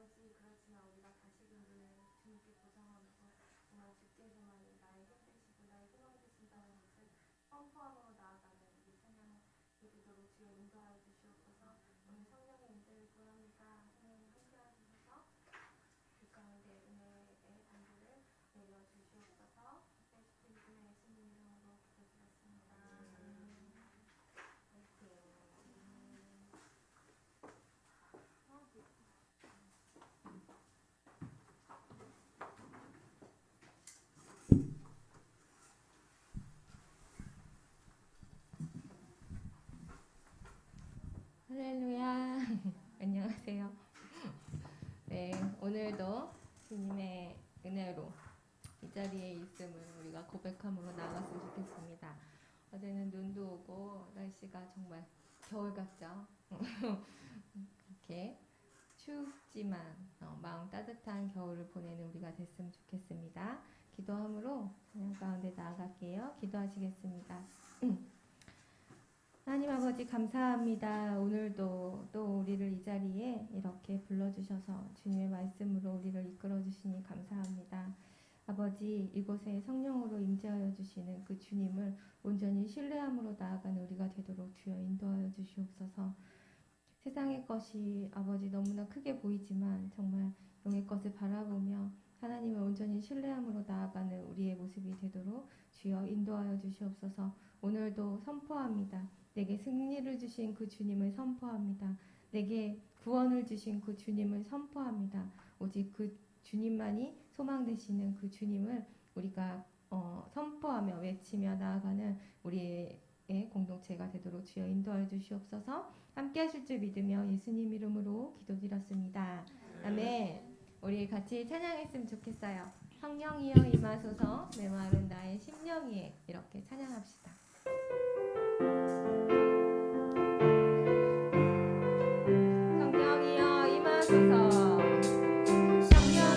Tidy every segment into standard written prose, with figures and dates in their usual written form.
아버지 그렇지만 우리가 다시금을 주님께 고정하면서 정말 주께서만이 나의 힘되시고 나의 소망 되신다는 것을 선포함으로 나아가는 우리 찬양 되도록 주여 인도하여 주시옵소서. 오늘 성령의 임재를 구합니다. 성령님 함께하여 주셔서 그 가운데 은혜의 단계를 내려 주시옵소서. 스피릿의 예수님 이름으로 기도드렸습니다. 할렐루야. 안녕하세요. 네, 오늘도 주님의 은혜로 이 자리에 있음을 우리가 고백함으로 나갔으면 좋겠습니다. 어제는 눈도 오고 날씨가 정말 겨울 같죠? 이렇게 춥지만 마음 따뜻한 겨울을 보내는 우리가 됐으면 좋겠습니다. 기도함으로 찬양 가운데 나아갈게요. 기도하시겠습니다. 하나님 아버지 감사합니다. 오늘도 또 우리를 이 자리에 이렇게 불러주셔서 주님의 말씀으로 우리를 이끌어주시니 감사합니다. 아버지 이곳에 성령으로 임재하여 주시는 그 주님을 온전히 신뢰함으로 나아가는 우리가 되도록 주여 인도하여 주시옵소서. 세상의 것이 아버지 너무나 크게 보이지만 정말 영의 것을 바라보며 하나님을 온전히 신뢰함으로 나아가는 우리의 모습이 되도록 주여 인도하여 주시옵소서. 오늘도 선포합니다. 내게 승리를 주신 그 주님을 선포합니다. 내게 구원을 주신 그 주님을 선포합니다. 오직 그 주님만이 소망 되시는 그 주님을 우리가 선포하며 외치며 나아가는 우리의 공동체가 되도록 주여 인도하여 주시옵소서. 함께 하실 줄 믿으며 예수님 이름으로 기도드렸습니다. 아멘. 우리 같이 찬양했으면 좋겠어요. 성령이여 임하소서 메마른 나의 심령이에 이렇게 찬양합시다. 성령이여 임하소서 주의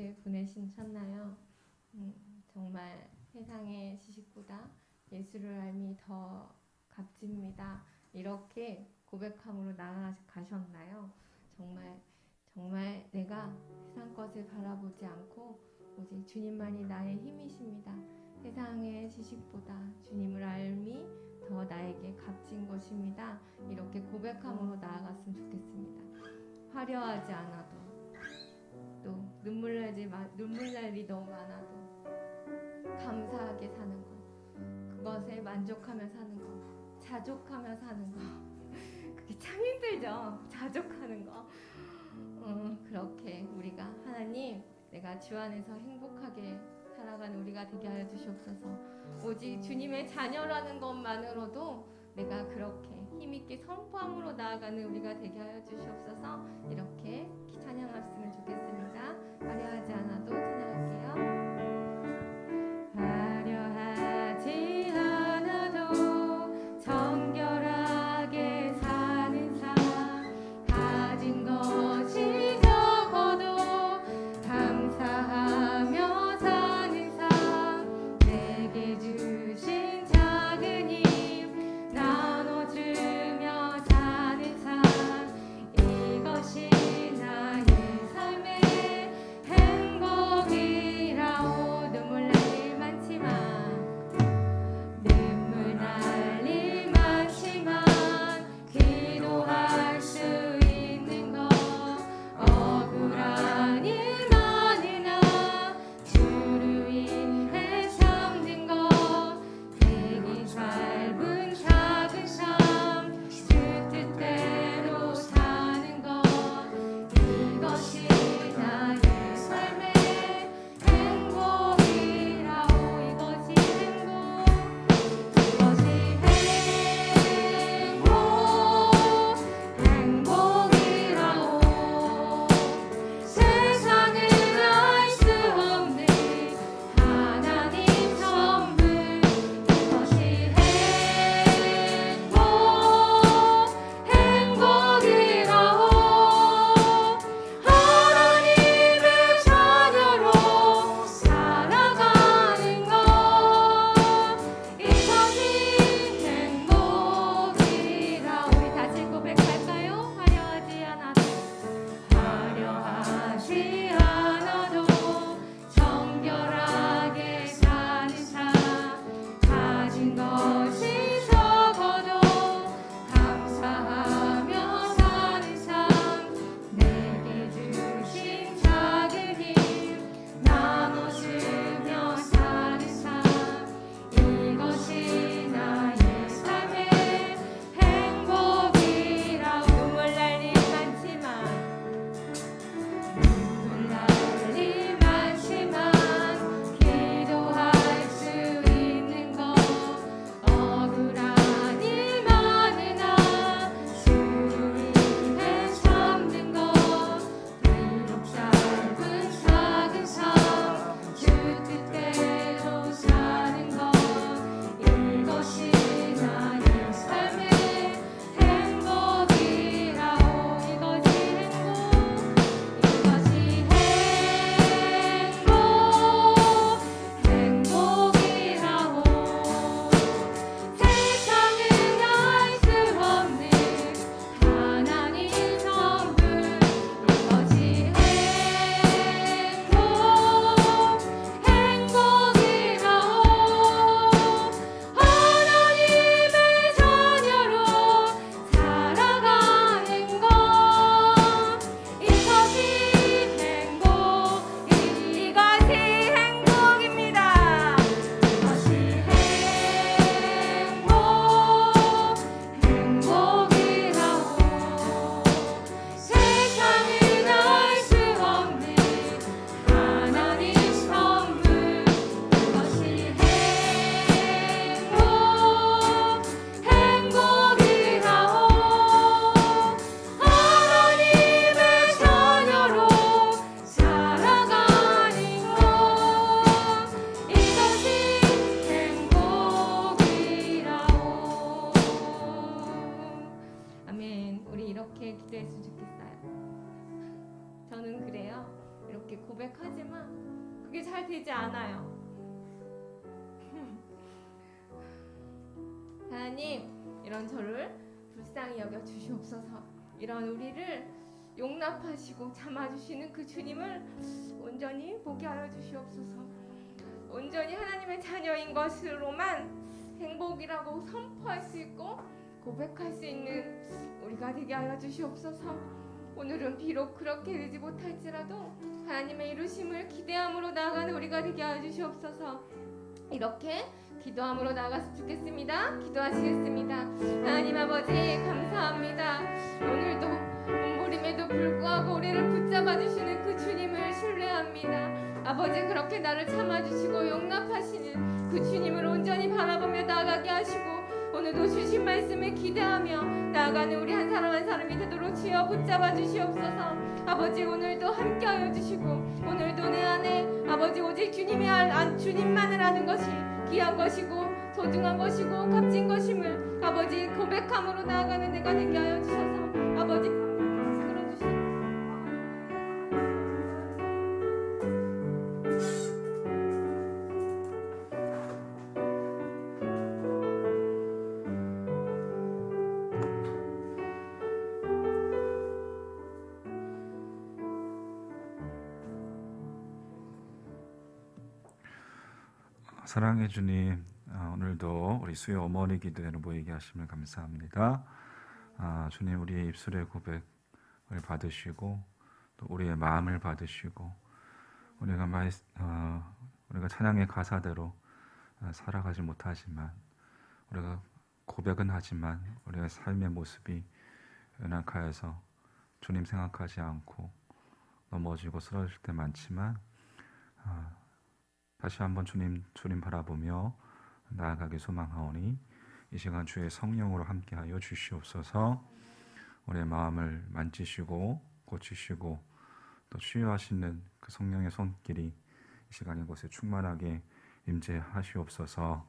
어떻게 보내셨나요? 정말 세상의 지식보다 예수를 알미 더 값집니다. 이렇게 고백함으로 나아가셨나요? 정말 내가 세상 것을 바라보지 않고 오직 주님만이 나의 힘이십니다. 세상의 지식보다 주님을 알미 더 나에게 값진 것입니다. 이렇게 고백함으로 나아갔으면 좋겠습니다. 화려하지 않아도 또 눈물 날 일이 너무 많아도 감사하게 사는 것, 그것에 만족하며 사는 것, 자족하며 사는 것, 그게 참 힘들죠. 자족하는 거. 그렇게 우리가 하나님, 내가 주 안에서 행복하게 살아가는 우리가 되게 하여 주시옵소서. 오직 주님의 자녀라는 것만으로도 내가 그렇게 힘있게 선포함으로 나아가는 우리가 되게 하여 주시옵소서. 이렇게 찬양했으면 좋겠습니다. 화려하지 않아도 찬양할게요. 화려하지 않아도 정결하게 사는 삶, 가진 것이 적어도 감사하며 사는 삶, 내게 주신 작은 힘 나눠주며 사는 삶, 이것이 나의 삶의 행복 하지만 그게 잘 되지 않아요. 하나님, 이런 저를 불쌍히 여겨 주시옵소서. 이런 우리를 용납하시고 참아주시는 그 주님을 온전히 보게 하여 주시옵소서. 온전히 하나님의 자녀인 것으로만 행복이라고 선포할 수 있고 고백할 수 있는 우리가 되게 하여 주시옵소서. 오늘은 비록 그렇게 되지 못할지라도 하나님의 이루심을 기대함으로 나아가는 우리가 되게 하여 주시옵소서. 이렇게 기도함으로 나아갔으면 좋겠습니다. 기도하시겠습니다. 하나님 아버지, 감사합니다. 오늘도 몸부림에도 불구하고 우리를 붙잡아 주시는 그 주님을 신뢰합니다. 아버지, 그렇게 나를 참아주시고 용납하시는 그 주님을 온전히 바라보며 나아가게 하시고 오늘도 주신 말씀을 기대하며 나아가는 우리 한 사람 한 사람이 되도록 주여 붙잡아 주시옵소서. 아버지, 오늘도 함께하여 주시고 오늘도 내 안에 아버지 오직 주님만을 아는 것이 귀한 것이고 소중한 것이고 값진 것임을 아버지 고백함으로 나아가는 내가 되게 하여 주셔서 아버지 끌어주시옵소서. 사랑해 주님, 오늘도 우리 수의 어머니 기도회로 모이게 하심을 감사합니다. 주님, 우리의 입술의 고백을 받으시고 또 우리의 마음을 받으시고 우리가 찬양의 가사대로 살아가지 못하지만 우리가 고백은 하지만 우리의 삶의 모습이 연약하여서 주님 생각하지 않고 넘어지고 쓰러질 때 많지만 다시 한번 주님 바라보며 나아가기 소망하오니 이 시간 주의 성령으로 함께하여 주시옵소서. 우리의 마음을 만지시고 고치시고 또 치유하시는 그 성령의 손길이 이 시간 이곳에 충만하게 임재하시옵소서.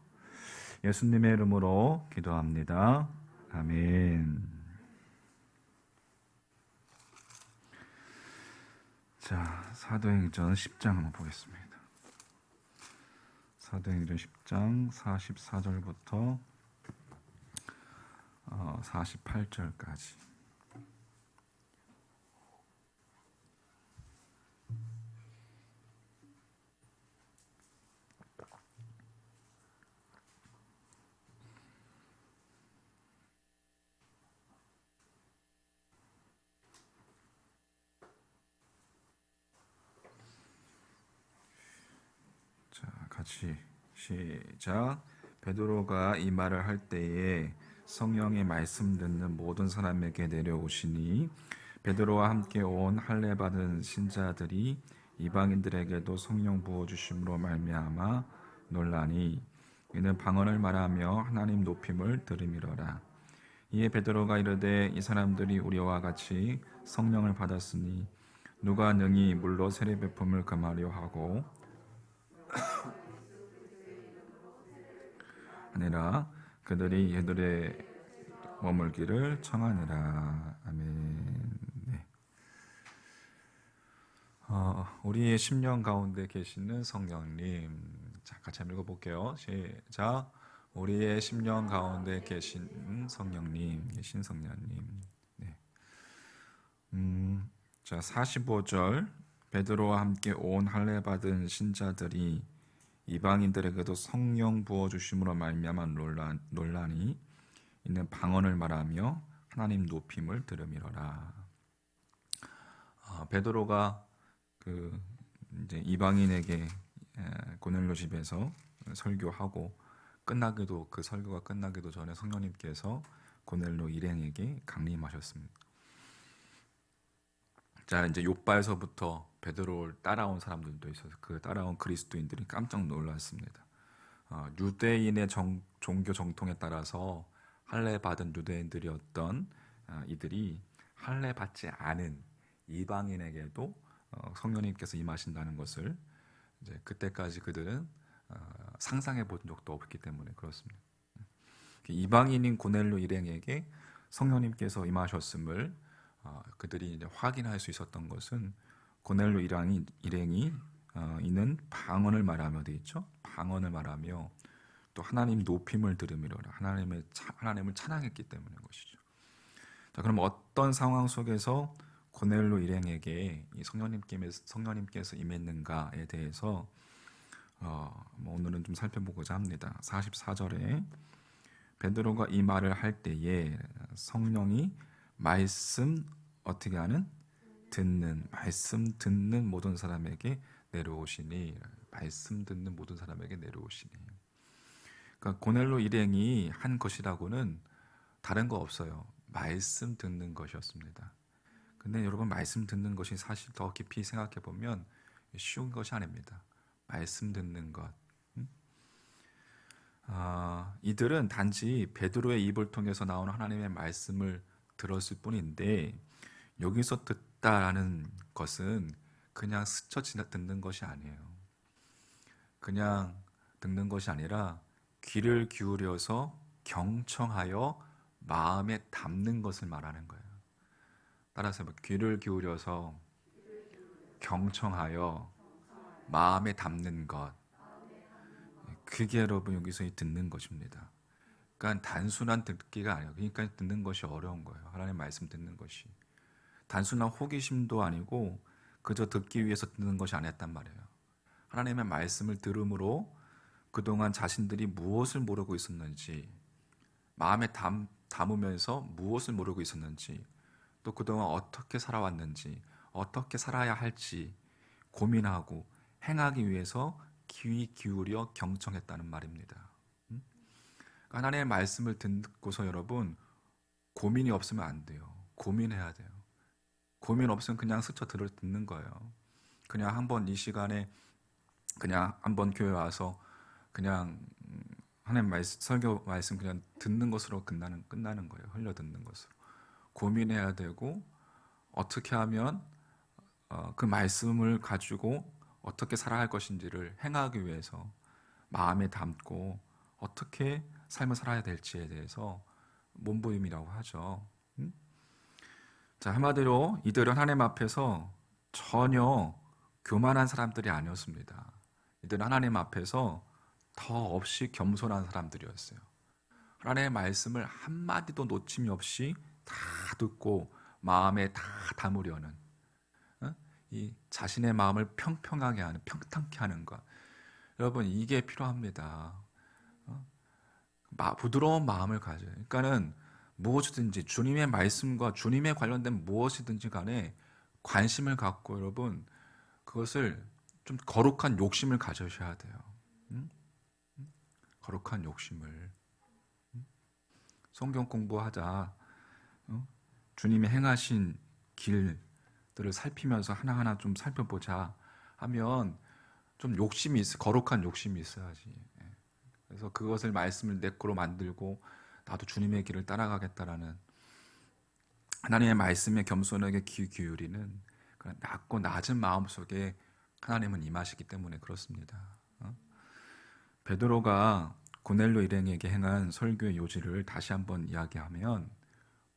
예수님의 이름으로 기도합니다. 아멘. 자, 사도행전 10장 한번 보겠습니다. 사도행전 10장 44절부터 48절까지. 자, 같이 시작. 베드로가 이 말을 할 때에 성령의 말씀 듣는 모든 사람에게 내려오시니 베드로와 함께 온 할례 받은 신자들이 이방인들에게도 성령 부어 주심으로 말미암아 놀라니 이는 방언을 말하며 하나님 높임을 들음이러라. 이에 베드로가 이르되 이 사람들이 우리와 같이 성령을 받았으니 누가 능히 물로 세례 베품을 금하려 하고 아니라 그들이 얘들의 머물기를 청하니라. 아멘. 네. 우리의 심령 가운데 계시는 성령님, 자, 같이 한번 읽어볼게요. 시작. 우리의 심령 가운데 계신 성령님, 네. 자, 45절. 베드로와 함께 온 할례 받은 신자들이 이방인들에게도 성령 부어 주심으로 말미암아 논란이 이는 방언을 말하며 하나님 높임을 들음이러라. 베드로가 이제 이방인에게 고넬료 집에서 설교하고 그 설교가 끝나기도 전에 성령님께서 고넬료 일행에게 강림하셨습니다. 자, 이제 욥바에서부터 베드로를 따라온 사람들도 있어서 그 따라온 그리스도인들이 깜짝 놀랐습니다. 유대인의 종교 정통에 따라서 할례 받은 유대인들이었던 이들이 할례 받지 않은 이방인에게도 성령님께서 임하신다는 것을 이제 그때까지 그들은 상상해 본 적도 없기 때문에 그렇습니다. 이방인인 고넬료 일행에게 성령님께서 임하셨음을 그들이 이제 확인할 수 있었던 것은 고넬료 일행이 이는 방언을 말하며 돼 있죠. 방언을 말하며 또 하나님 높임을 들음이로라. 하나님을 찬양했기 때문인 것이죠. 자, 그럼 어떤 상황 속에서 고넬료 일행에게 이 성령님께서 임했는가에 대해서 오늘은 좀 살펴보고자 합니다. 44절에 베드로가 이 말을 할 때에 성령이 말씀 어떻게 하는? 듣는, 말씀 듣는 모든 사람에게 내려오시니, 말씀 듣는 모든 사람에게 내려오시니. 그러니까 고넬료 일행이 한 것이라고는 다른 거 없어요. 말씀 듣는 것이었습니다. 근데 여러분, 말씀 듣는 것이 사실 더 깊이 생각해 보면 쉬운 것이 아닙니다. 말씀 듣는 것. 이들은 단지 베드로의 입을 통해서 나오는 하나님의 말씀을 들었을 뿐인데, 여기서 듣다라는 것은 그냥 스쳐 듣는 것이 아니에요. 그냥 듣는 것이 아니라 귀를 기울여서 경청하여 마음에 담는 것을 말하는 거예요. 따라서 귀를 기울여서 경청하여 마음에 담는 것, 그게 여러분 여기서 듣는 것입니다. 그러니까 단순한 듣기가 아니에요. 그러니까 듣는 것이 어려운 거예요. 하나님 말씀 듣는 것이 단순한 호기심도 아니고 그저 듣기 위해서 듣는 것이 아니었단 말이에요. 하나님의 말씀을 들음으로 그동안 자신들이 무엇을 모르고 있었는지, 마음에 담으면서 무엇을 모르고 있었는지, 또 그동안 어떻게 살아왔는지, 어떻게 살아야 할지 고민하고 행하기 위해서 귀 기울여 경청했다는 말입니다. 하나님의 말씀을 듣고서 여러분, 고민이 없으면 안 돼요. 고민해야 돼요. 고민 없으면 그냥 스쳐 듣는 거예요. 그냥 한번 이 시간에 그냥 한번 교회 와서 그냥 하나님 설교 말씀 그냥 듣는 것으로 끝나는 거예요. 흘려 듣는 것으로. 고민해야 되고, 어떻게 하면 그 말씀을 가지고 어떻게 살아야 할 것인지를 행하기 위해서 마음에 담고 어떻게 삶을 살아야 될지에 대해서 몸부림이라고 하죠. 자, 한마디로 이들은 하나님 앞에서 전혀 교만한 사람들이 아니었습니다. 이들은 하나님 앞에서 더 없이 겸손한 사람들이었어요. 하나님의 말씀을 한마디도 놓침이 없이 다 듣고 마음에 다 담으려는, 이 자신의 마음을 평평하게 하는, 평탄케 하는 것. 여러분, 이게 필요합니다. 부드러운 마음을 가져요. 그러니까는 무엇이든지 주님의 말씀과 주님에 관련된 무엇이든지 간에 관심을 갖고 여러분, 그것을 좀 거룩한 욕심을 가져셔야 돼요. 거룩한 욕심을. 성경 공부하자. 주님이 행하신 길들을 살피면서 하나하나 좀 살펴보자 하면 좀 욕심이 거룩한 욕심이 있어야지. 그래서 그것을 말씀을 내 거로 만들고 나도 주님의 길을 따라가겠다라는, 하나님의 말씀에 겸손하게 귀 기울이는 그런 낮고 낮은 마음 속에 하나님은 임하시기 때문에 그렇습니다. 베드로가 고넬료 일행에게 행한 설교의 요지를 다시 한번 이야기하면,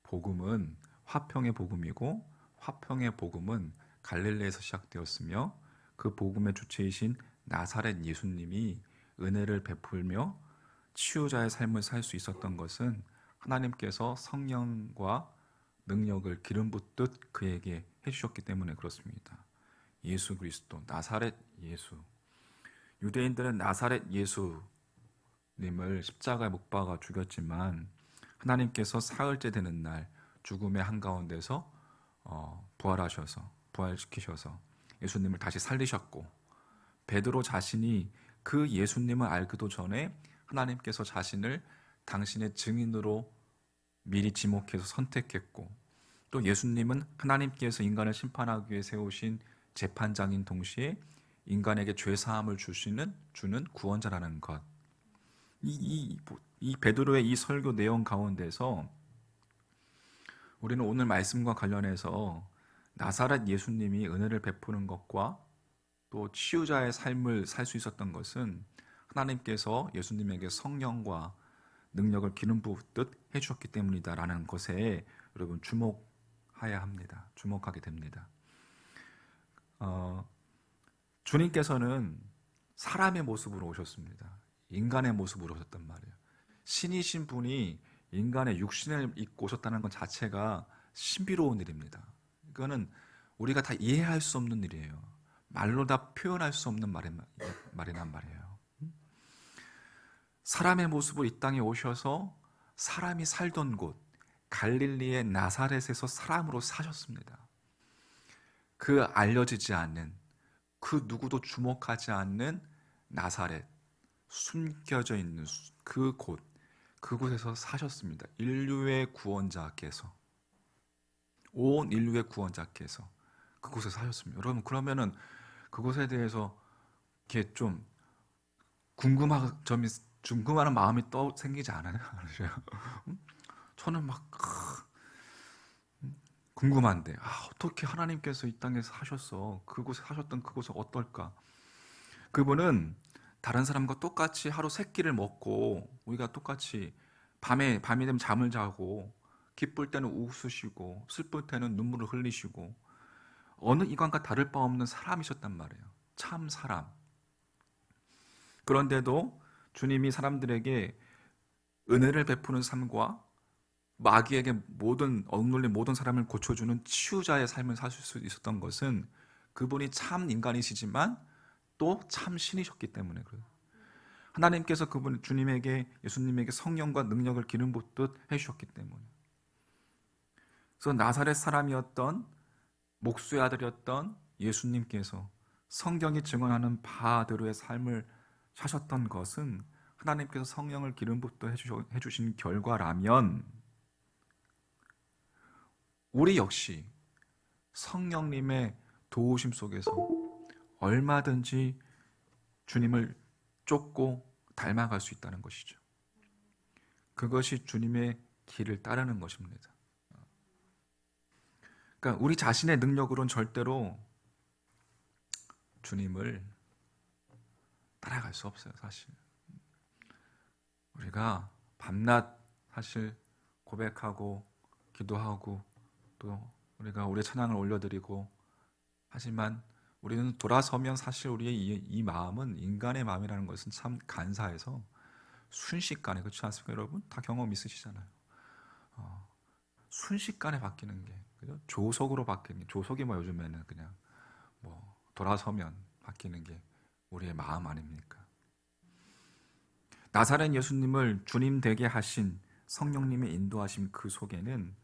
복음은 화평의 복음이고, 화평의 복음은 갈릴리에서 시작되었으며, 그 복음의 주체이신 나사렛 예수님이 은혜를 베풀며 치유자의 삶을 살 수 있었던 것은 하나님께서 성령과 능력을 기름 붓듯 그에게 해주셨기 때문에 그렇습니다. 예수 그리스도, 나사렛 예수. 유대인들은 나사렛 예수님을 십자가에 못 박아 죽였지만 하나님께서 사흘째 되는 날 죽음의 한가운데서 부활시키셔서 예수님을 다시 살리셨고, 베드로 자신이 그 예수님을 알기도 전에 하나님께서 자신을 당신의 증인으로 미리 지목해서 선택했고, 또 예수님은 하나님께서 인간을 심판하기 위해 세우신 재판장인 동시에 인간에게 죄사함을 주는 구원자라는 것. 이 베드로의 이 설교 내용 가운데서 우리는 오늘 말씀과 관련해서 나사렛 예수님이 은혜를 베푸는 것과 또 치유자의 삶을 살 수 있었던 것은 하나님께서 예수님에게 성령과 능력을 기름 부듯 해주셨기 때문이다라는 것에 여러분 주목해야 합니다. 주목하게 됩니다. 주님께서는 사람의 모습으로 오셨습니다. 인간의 모습으로 오셨단 말이에요. 신이신 분이 인간의 육신을 입고 오셨다는 것 자체가 신비로운 일입니다. 이거는 우리가 다 이해할 수 없는 일이에요. 말로 다 표현할 수 없는 말이란 말이에요. 사람의 모습으로 이 땅에 오셔서 사람이 살던 곳 갈릴리의 나사렛에서 사람으로 사셨습니다. 그 알려지지 않는, 그 누구도 주목하지 않는 나사렛, 숨겨져 있는 그곳에서 사셨습니다. 인류의 구원자께서, 온 인류의 구원자께서 그곳에 사셨습니다. 여러분, 그러면은 그곳에 대해서 이렇게 좀 궁금한 마음이 생기지 않아요? 저는 막 궁금한데, 어떻게 하나님께서 이 땅에 사셨어? 그곳에 사셨던 그곳은 어떨까? 그분은 다른 사람과 똑같이 하루 세 끼를 먹고, 우리가 똑같이 밤이 되면 잠을 자고, 기쁠 때는 웃으시고, 슬플 때는 눈물을 흘리시고, 어느 이관과 다를 바 없는 사람이셨단 말이에요. 참 사람. 그런데도 주님이 사람들에게 은혜를 베푸는 삶과 마귀에게 억눌린 모든 사람을 고쳐주는 치유자의 삶을 사실 수 있었던 것은 그분이 참 인간이시지만 또 참 신이셨기 때문에 그래요. 하나님께서 예수님에게 성령과 능력을 기름 붓듯 해주셨기 때문에. 그래서 나사렛 사람이었던 목수의 아들이었던 예수님께서 성경이 증언하는 바대로의 삶을 사셨던 것은 하나님께서 성령을 기름 붓듯 해주신 결과라면 우리 역시 성령님의 도우심 속에서 얼마든지 주님을 쫓고 닮아갈 수 있다는 것이죠. 그것이 주님의 길을 따르는 것입니다. 그러니까 우리 자신의 능력으로는 절대로 주님을 따라갈 수 없어요, 사실. 우리가 밤낮 사실 고백하고 기도하고 또 우리가 우리의 찬양을 올려드리고 하지만 우리는 돌아서면 사실 우리의 이 마음은 인간의 마음이라는 것은 참 간사해서 순식간에, 그렇지 않습니까 여러분? 다 경험 있으시잖아요. 순식간에 바뀌는 게, 그죠? 조속으로 바뀌는 게, 조속이 요즘에는 그냥 돌아서면 바뀌는 게 우리의 마음 아닙니까? 나사렛 예수님을 주님 되게 하신 성령님의 인도하심 그 속에는,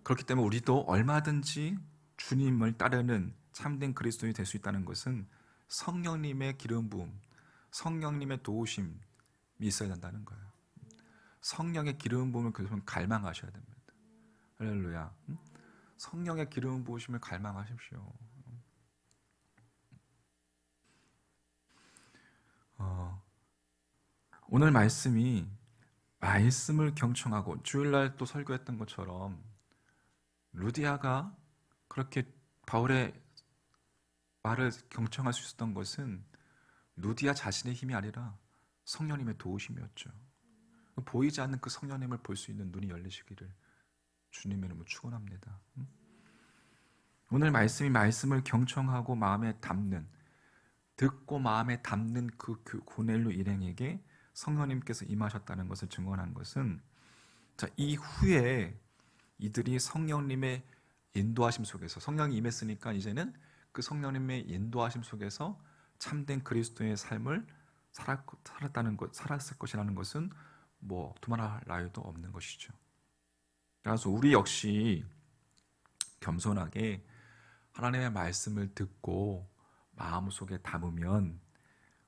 그렇기 때문에 우리도 얼마든지 주님을 따르는 참된 그리스도인이 될 수 있다는 것은 성령님의 기름 부음, 성령님의 도우심이 있어야 된다는 거예요. 성령의 기름 부음을 그래서 갈망하셔야 됩니다. 할렐루야. 성령의 기름 부으심을 갈망하십시오. 오늘 말씀을 경청하고 주일날 또 설교했던 것처럼 루디아가 그렇게 바울의 말을 경청할 수 있었던 것은 루디아 자신의 힘이 아니라 성령님의 도우심이었죠. 보이지 않는 그 성령님을 볼 수 있는 눈이 열리시기를 주님의 이름으로 축원합니다. 오늘 말씀을 경청하고 마음에 담는, 듣고 마음에 담는 그 고넬료 일행에게 성령님께서 임하셨다는 것을 증언한 것은, 이후에 이들이 성령님의 인도하심 속에서, 성령이 임했으니까 이제는 그 성령님의 인도하심 속에서 참된 그리스도의 삶을 살았을 것이라는 것은 두말할 나위도 없는 것이죠. 그래서 우리 역시 겸손하게 하나님의 말씀을 듣고 마음속에 담으면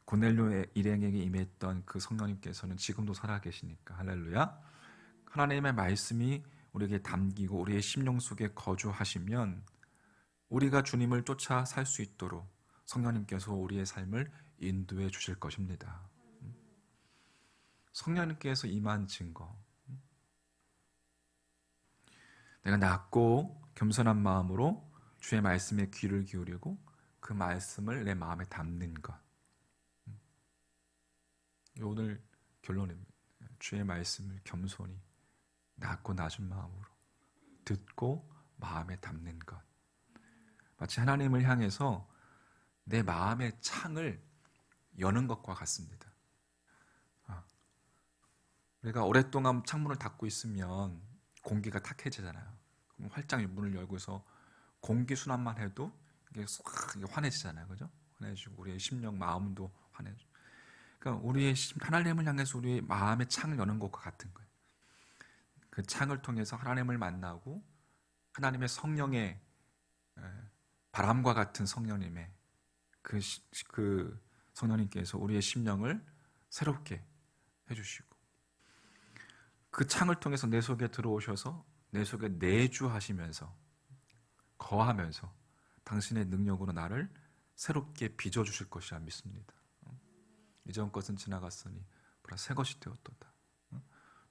고넬료 일행에게 임했던 그 성령님께서는 지금도 살아계시니까, 할렐루야. 하나님의 말씀이 우리에게 담기고 우리의 심령 속에 거주하시면 우리가 주님을 쫓아 살 수 있도록 성령님께서 우리의 삶을 인도해 주실 것입니다. 성령님께서 임한 증거, 내가 낮고 겸손한 마음으로 주의 말씀에 귀를 기울이고 그 말씀을 내 마음에 담는 것. 오늘 결론입니다. 주의 말씀을 겸손히 낮고 낮은 마음으로 듣고 마음에 담는 것. 마치 하나님을 향해서 내 마음의 창을 여는 것과 같습니다. 우리가 오랫동안 창문을 닫고 있으면 공기가 탁해지잖아요. 그럼 활짝 문을 열고서 공기 순환만 해도 이게 싹 환해지잖아요, 그죠? 환해지고 우리의 심령, 마음도 환해지고. 그러니까 우리의 하나님을 향해서 우리의 마음의 창을 여는 것과 같은 거예요. 그 창을 통해서 하나님을 만나고 하나님의 성령의 바람과 같은 성령님의 그 성령님께서 우리의 심령을 새롭게 해주시고 그 창을 통해서 내 속에 들어오셔서 내 속에 내주하시면서 거하면서 당신의 능력으로 나를 새롭게 빚어주실 것이라 믿습니다. 이전 것은 지나갔으니 보라 새 것이 되었도다.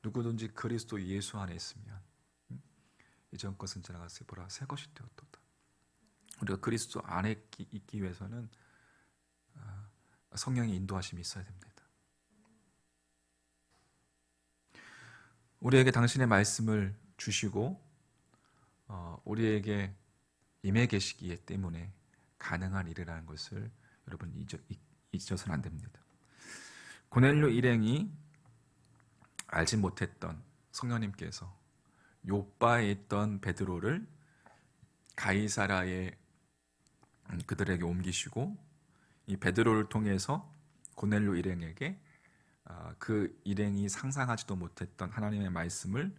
누구든지 그리스도 예수 안에 있으면 이전 것은 지나갔으니 보라 새 것이 되었도다. 우리가 그리스도 안에 있기 위해서는 성령의 인도하심이 있어야 됩니다. 우리에게 당신의 말씀을 주시고 우리에게 임해 계시기 때문에 가능한 일이라는 것을 여러분 잊어서는 안 됩니다. 고넬료 일행이 알지 못했던 성령님께서 요빠에 있던 베드로를 가이사라에 그들에게 옮기시고 이 베드로를 통해서 고넬료 일행에게 그 일행이 상상하지도 못했던 하나님의 말씀을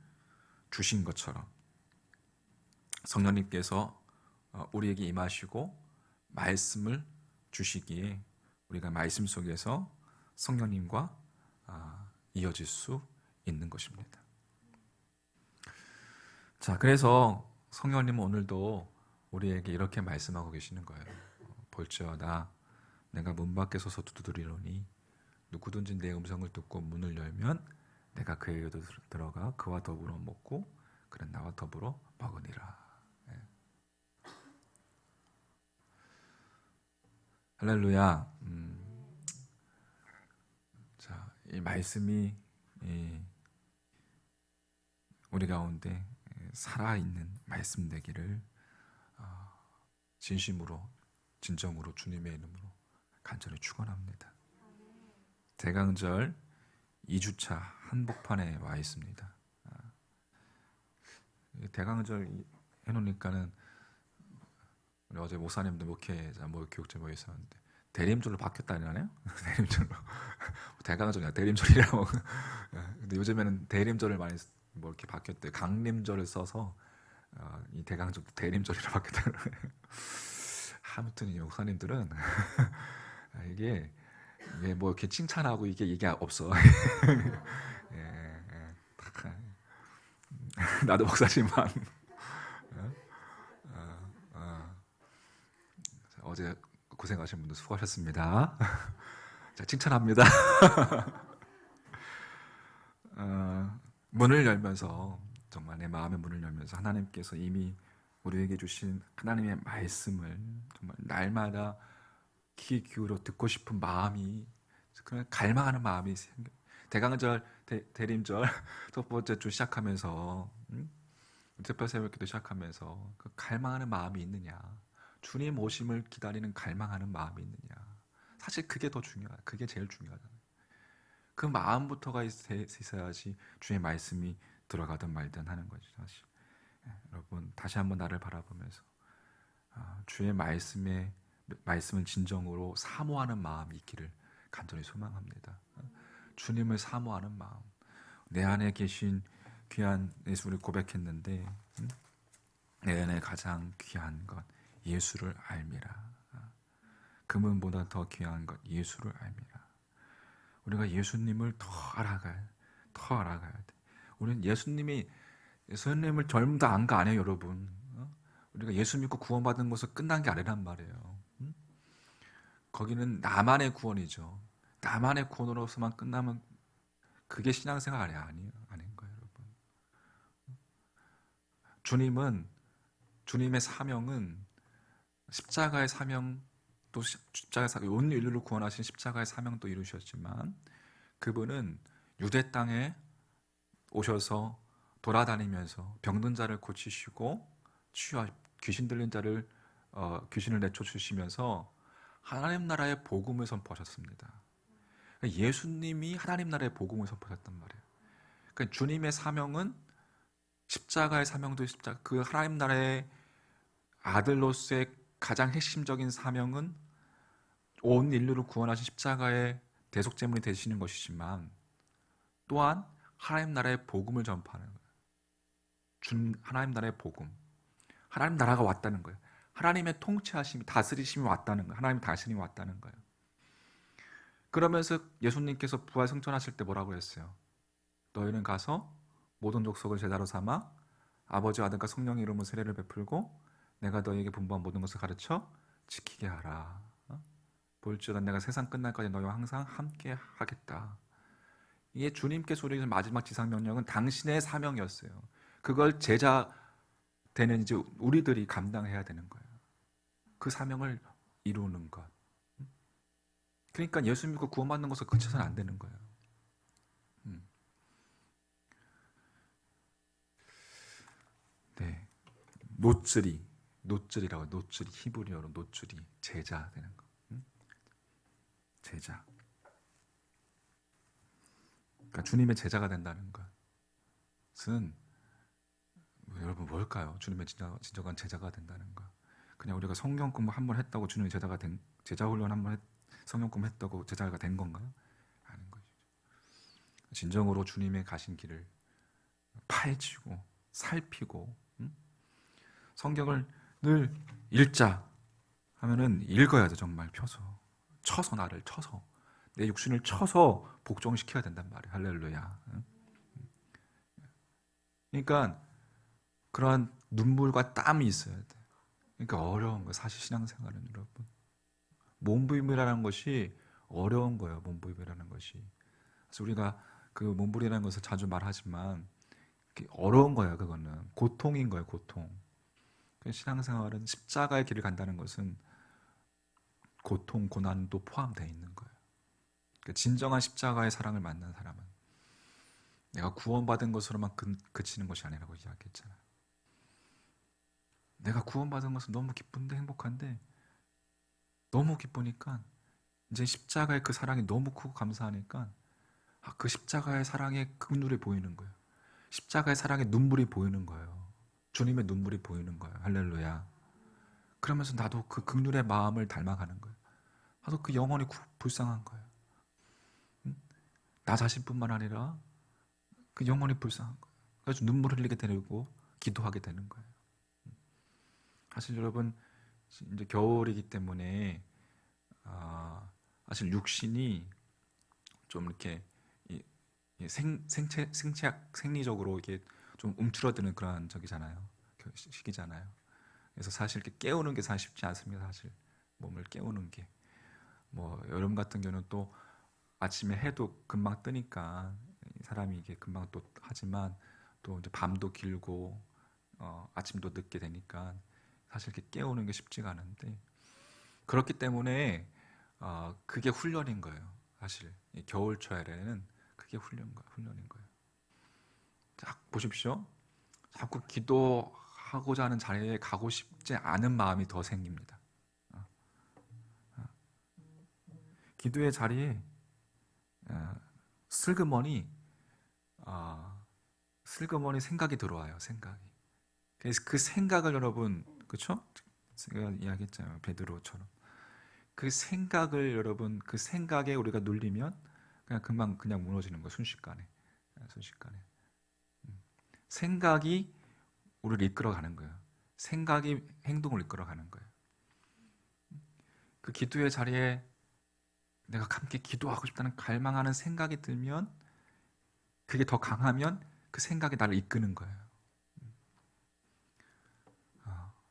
주신 것처럼 성령님께서 우리에게 임하시고 말씀을 주시기에 우리가 말씀 속에서 성령님과 이어질 수 있는 것입니다. 자, 그래서 성령님은 오늘도 우리에게 이렇게 말씀하고 계시는 거예요. 볼지어다 내가 문 밖에 서서 두드리노니 누구든지 내 음성을 듣고 문을 열면 내가 그에게 들어가 그와 더불어 먹고 그는 나와 더불어 먹으니라. 네. 할렐루야. 자, 이 말씀이 우리 가운데 살아있는 말씀 되기를 진심으로 진정으로 주님의 이름으로 간절히 축원합니다. 대강절 2주차 한복판에 와 있습니다. 대강절 해놓으니까는 우리 어제 목사님들 목회자 교육제 모였었는데 대림절로 바뀌었다니네요. 대림절로 대강절이야 대림절이라고. 근데 요즘에는 대림절을 많이 이렇게 바뀌었대요. 강림절을 써서 이 대강절도 대림절이라 바뀌었다는 거예요. 아무튼 이 목사님들은 이게 뭐 이렇게 칭찬하고 이게 없어. 나도 목사지만 어제 고생하신 분들 수고하셨습니다. 자, 칭찬합니다. 문을 열면서 정말 내 마음의 문을 열면서 하나님께서 이미 우리에게 주신 하나님의 말씀을 정말 날마다 귀 기울여 듣고 싶은 마음이 그냥 갈망하는 마음이 대강절 대림절 첫 번째 주 시작하면서 특별 새벽기도 시작하면서 그 갈망하는 마음이 있느냐, 주님 오심을 기다리는 갈망하는 마음이 있느냐. 사실 그게 더 중요하다. 그게 제일 중요하잖아요. 그 마음부터가 있어야지 주의 말씀이 들어가든 말든 하는 거죠. 사실 여러분 다시 한번 나를 바라보면서 주의 말씀을 진정으로 사모하는 마음이 있기를 간절히 소망합니다. 주님을 사모하는 마음. 내 안에 계신 귀한 예수를 고백했는데 내 안에 가장 귀한 것 예수를 알미라. 금은보다 더 귀한 것 예수를 알미라. 우리가 예수님을 더 알아가야 돼. 우리는 예수님을 전부 다 안 거 아니에요, 여러분. 우리가 예수 믿고 구원받은 것은 끝난 게 아니란 말이에요. 거기는 나만의 구원이죠. 나만의 구원으로서만 끝나면 그게 신앙생활이 아닌 거예요, 여러분. 주님의 사명은 십자가의 사명, 또 온 인류를 구원하신 십자가의 사명도 이루셨지만 그분은 유대 땅에 오셔서 돌아다니면서 병든 자를 고치시고 귀신 들린 자를 귀신을 내쫓으시면서 하나님 나라의 복음을 선포하셨습니다. 예수님이 하나님 나라의 복음을 선포하셨단 말이에요. 그러니까 주님의 사명은 십자가의 사명도 십자가, 그 하나님 나라의 아들로서의 가장 핵심적인 사명은 온 인류를 구원하신 십자가의 대속제물이 되시는 것이지만 또한 하나님 나라의 복음을 전파하는 거예요. 하나님 나라의 복음. 하나님 나라가 왔다는 거예요. 하나님의 통치하심이, 다스리심이 왔다는 거예요. 하나님의 다스림이 왔다는 거예요. 그러면서 예수님께서 부활 승천하실 때 뭐라고 했어요? 너희는 가서 모든 족속을 제자로 삼아 아버지와 아들과 성령의 이름으로 세례를 베풀고 내가 너희에게 분부한 모든 것을 가르쳐 지키게 하라. 볼지어다 내가 세상 끝날까지 너희와 항상 함께 하겠다. 이게 주님께서 우리에게 마지막 지상 명령은 당신의 사명이었어요. 그걸 제자 되는 이제 우리들이 감당해야 되는 거예요. 그 사명을 이루는 것. 그러니까 예수 믿고 구원받는 것을 그쳐서는 안 되는 거예요. 네, 노즐이라고, 노즐이 히브리어로 노즐이 제자 되는 거. 제자. 그러니까 주님의 제자가 된다는 것은 여러분 뭘까요? 주님의 진정한 제자가 된다는 거. 그냥 우리가 성경 공부 한번 했다고 주님의 제자가 된, 제자 훈련 한번 성경 공부 했다고 제자가 된 건가요? 아닌 것이죠. 진정으로 주님의 가신 길을 파헤치고 살피고 성경을 늘 읽자 하면은 읽어야죠. 정말 쳐서 나를 쳐서 내 육신을 쳐서 복종시켜야 된단 말이에요. 할렐루야. 그러니까 그러한 눈물과 땀이 있어야 돼. 그러니까 어려운 거예요. 사실 신앙생활은 여러분. 몸부림이라는 것이 어려운 거예요. 몸부림이라는 것이. 그래서 우리가 그 몸부림이라는 것을 자주 말하지만 어려운 거예요. 그거는 고통인 거예요. 고통. 신앙생활은 십자가의 길을 간다는 것은 고통, 고난도 포함되어 있는 거예요. 그러니까 진정한 십자가의 사랑을 만난 사람은 내가 구원받은 것으로만 그치는 것이 아니라고 이야기했잖아요. 내가 구원받은 것은 너무 기쁜데 행복한데 너무 기쁘니까 이제 십자가의 그 사랑이 너무 크고 감사하니까 그 십자가의 사랑의 극률이 보이는 거예요. 십자가의 사랑의 눈물이 보이는 거예요. 주님의 눈물이 보이는 거예요. 할렐루야. 그러면서 나도 그 극률의 마음을 닮아가는 거예요. 나도 그 영혼이 불쌍한 거예요. 나 자신뿐만 아니라 그 영혼이 불쌍한 거예요. 그래서 눈물을 흘리게 되고 기도하게 되는 거예요. 사실 여러분 이제 겨울이기 때문에 사실 육신이 좀 이렇게 생리적으로 이게 좀 움츠러드는 그런 적이잖아요. 시기잖아요. 그래서 사실 이렇게 깨우는 게 사실 쉽지 않습니다. 사실 몸을 깨우는 게 뭐 여름 같은 경우는 또 아침에 해도 금방 뜨니까 사람이 이게 금방 또 하지만 또 이제 밤도 길고 아침도 늦게 되니까 사실 이렇게 깨우는 게 쉽지가 않은데 그렇기 때문에 그게 훈련인 거예요. 사실 이 겨울철에는 그게 훈련인 거예요. 자, 보십시오. 자꾸 기도하고자 하는 자리에 가고 싶지 않은 마음이 더 생깁니다. 기도의 자리에 슬그머니 생각이 들어와요. 생각이. 그래서 그 생각을 여러분, 그렇죠? 제가 이야기했잖아요. 베드로처럼. 그 생각을 여러분, 그 생각에 우리가 눌리면 그냥 금방 그냥 무너지는 거예요. 순식간에. 생각이 우리를 이끌어가는 거예요. 생각이 행동을 이끌어가는 거예요. 그 기도의 자리에 내가 함께 기도하고 싶다는 갈망하는 생각이 들면 그게 더 강하면 그 생각이 나를 이끄는 거예요.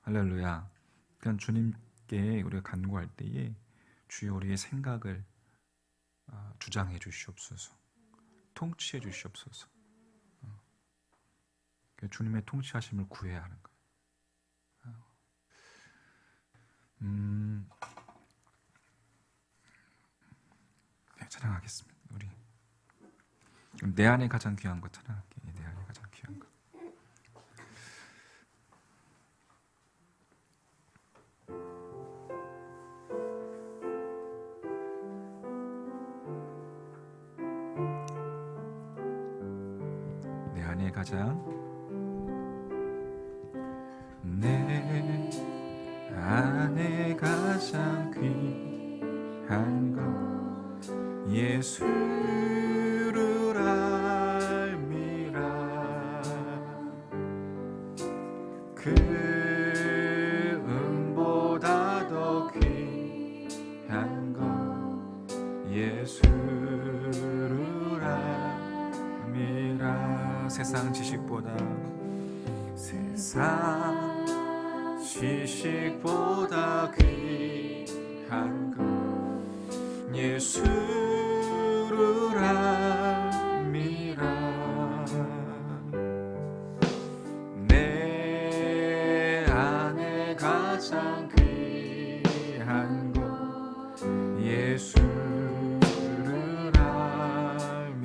할렐루야. 그냥 주님께 우리가 간구할 때에 주여 우리의 생각을 주장해 주시옵소서. 통치해 주시옵소서. 주님의 통치하심을 구해야 하는 거예요. 네, 찬양하겠습니다. 우리 내 안에 가장 귀한 것 찬양할게요. 내 안에 가장 귀한 것. 안에 가장 귀한 것 예수를 알미라. 그 은보다 더 귀한 것 예수를 알미라. 세상 지식보다 귀한 것 예수를 알미라. 내 안에 가장 귀한 것 예수를 알미라.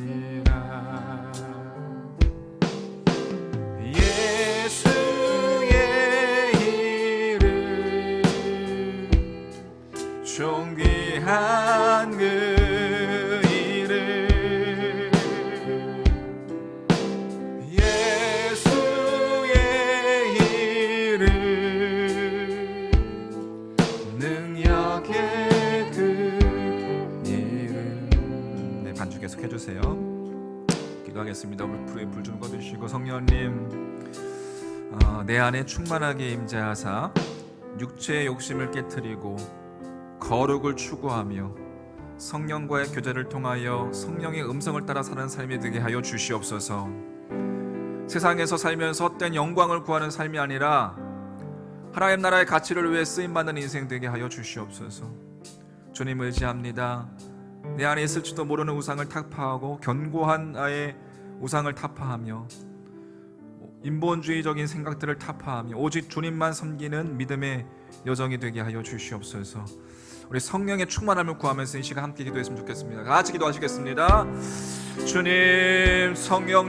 존귀한 그 이름 예수의 이름 능력의 그 이름. 네, 반주 계속 해주세요. 기도하겠습니다. 불에 불 좀 꺼주시고 성령님 내 안에 충만하게 임재하사 육체의 욕심을 깨트리고 거룩을 추구하며 성령과의 교제를 통하여 성령의 음성을 따라 사는 삶이 되게 하여 주시옵소서. 세상에서 살면서 헛된 영광을 구하는 삶이 아니라 하나님 나라의 가치를 위해 쓰임받는 인생 되게 하여 주시옵소서. 주님 의지합니다. 내 안에 있을지도 모르는 우상을 타파하고 견고한 나의 우상을 타파하며 인본주의적인 생각들을 타파하며 오직 주님만 섬기는 믿음의 여정이 되게 하여 주시옵소서. 우리 성령의 충만함을 구하면서 이 시간 함께 기도했으면 좋겠습니다. 같이 기도하시겠습니다. 주님, 성령